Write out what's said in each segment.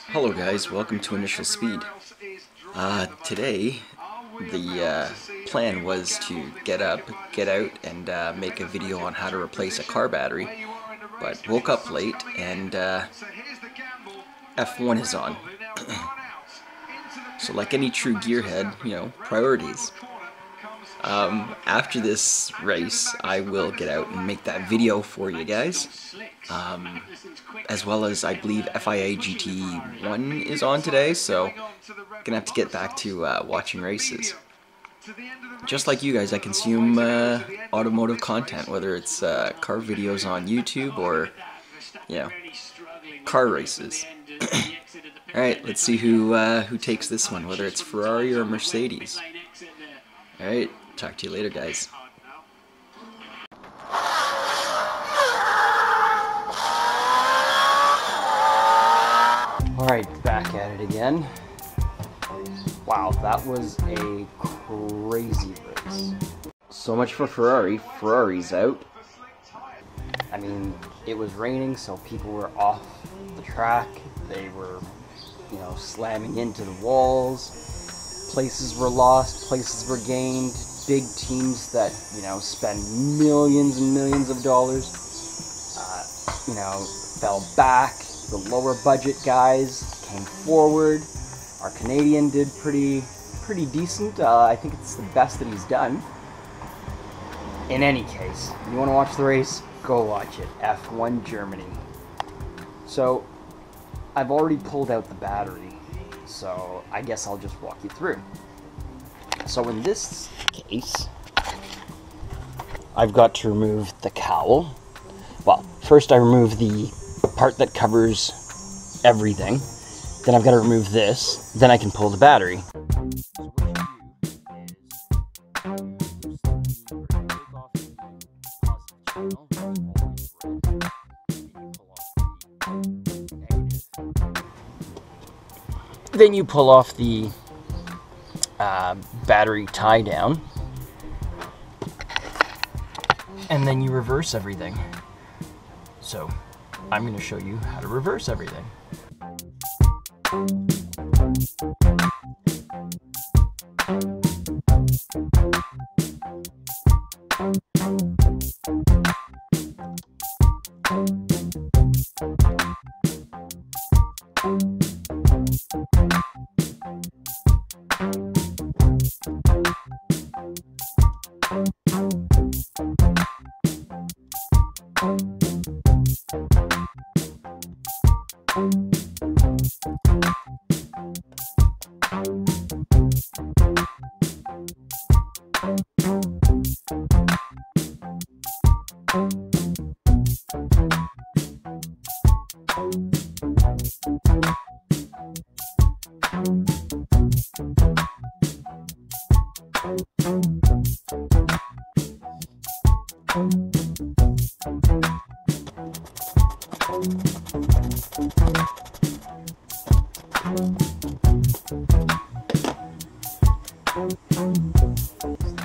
Hello guys, welcome to Initial Speed. Today the plan was to get out and make a video on how to replace a car battery, but woke up late and F1 is on. So like any true gearhead, you know, priorities. After this race, I will get out and make that video for you guys. As well as I believe FIA GT1 is on today, so gonna have to get back to watching races. Just like you guys, I consume automotive content, whether it's car videos on YouTube or, you know, car races. Alright, let's see who takes this one, whether it's Ferrari or Mercedes. Alright, talk to you later, guys. Alright, back at it again. Wow, that was a crazy race. So much for Ferrari. Ferrari's out. I mean, it was raining, so people were off the track. They were, you know, slamming into the walls. Places were lost, places were gained. Big teams that, you know, spend millions and millions of dollars, you know, fell back. The lower budget guys came forward. Our Canadian did pretty decent. I think it's the best that he's done. In any case, you want to watch the race? Go watch it. F1 Germany. So, I've already pulled out the battery, so I guess I'll just walk you through. So in this case, I've got to remove the cowl. Well, first I remove the part that covers everything. Then I've got to remove this. Then I can pull the battery. Then you pull off the battery tie down, and then you reverse everything. So I'm going to show you how to reverse everything.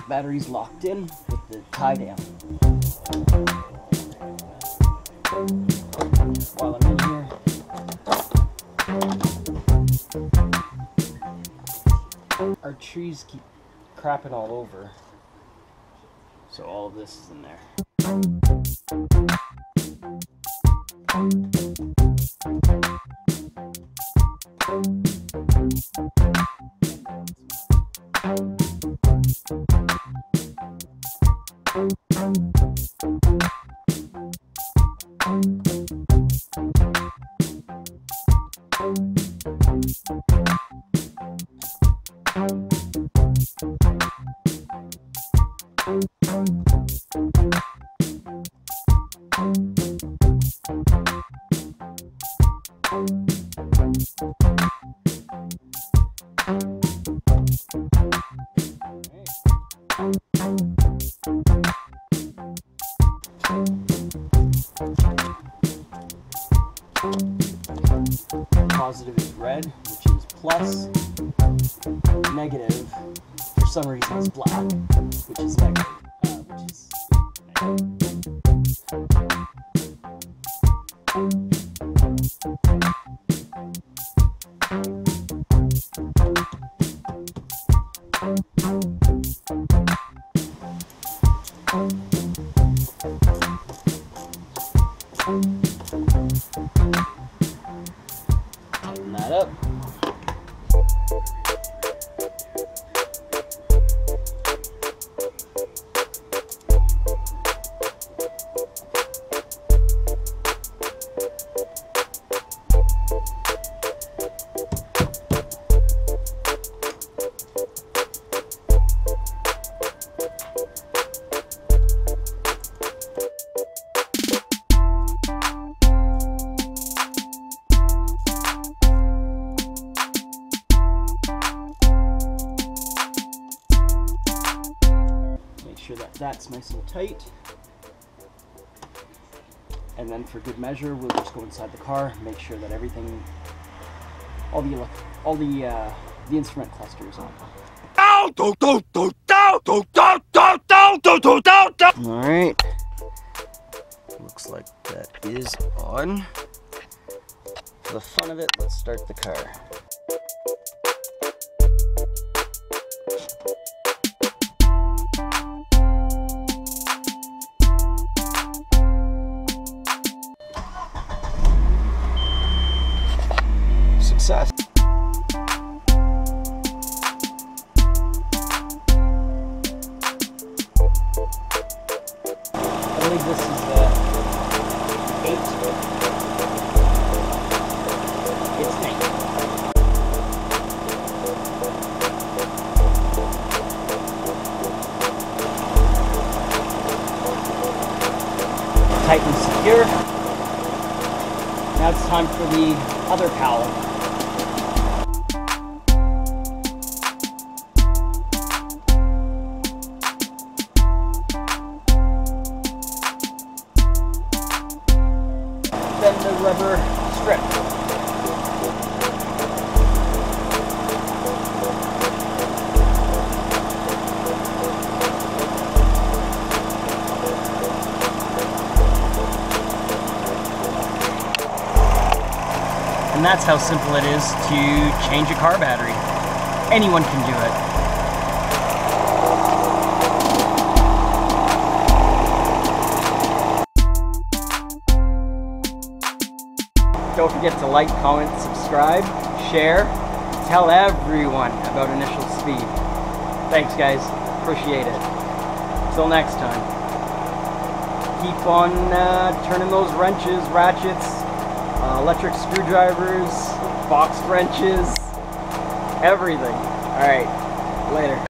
Battery's locked in with the tie down. While I'm in here, our trees keep crapping all over, so all of this is in there. Positive is red, which is plus. Negative, for some reason, is black, which is negative. Open that up. Sure that that's nice and tight, and then for good measure we'll just go inside the car, make sure that everything, all the instrument cluster is on. All right, looks like that is on. For the fun of it, let's start the car. Success. I believe this is the 8. It's 10. Tight and secure. Now it's time for the other cowl. Then the rubber strip. And that's how simple it is to change a car battery. Anyone can do it. Don't forget to like, comment, subscribe, share, tell everyone about initialSpeed. Thanks guys, appreciate it. Till next time. Keep on turning those wrenches, ratchets, electric screwdrivers, box wrenches, everything. Alright, later.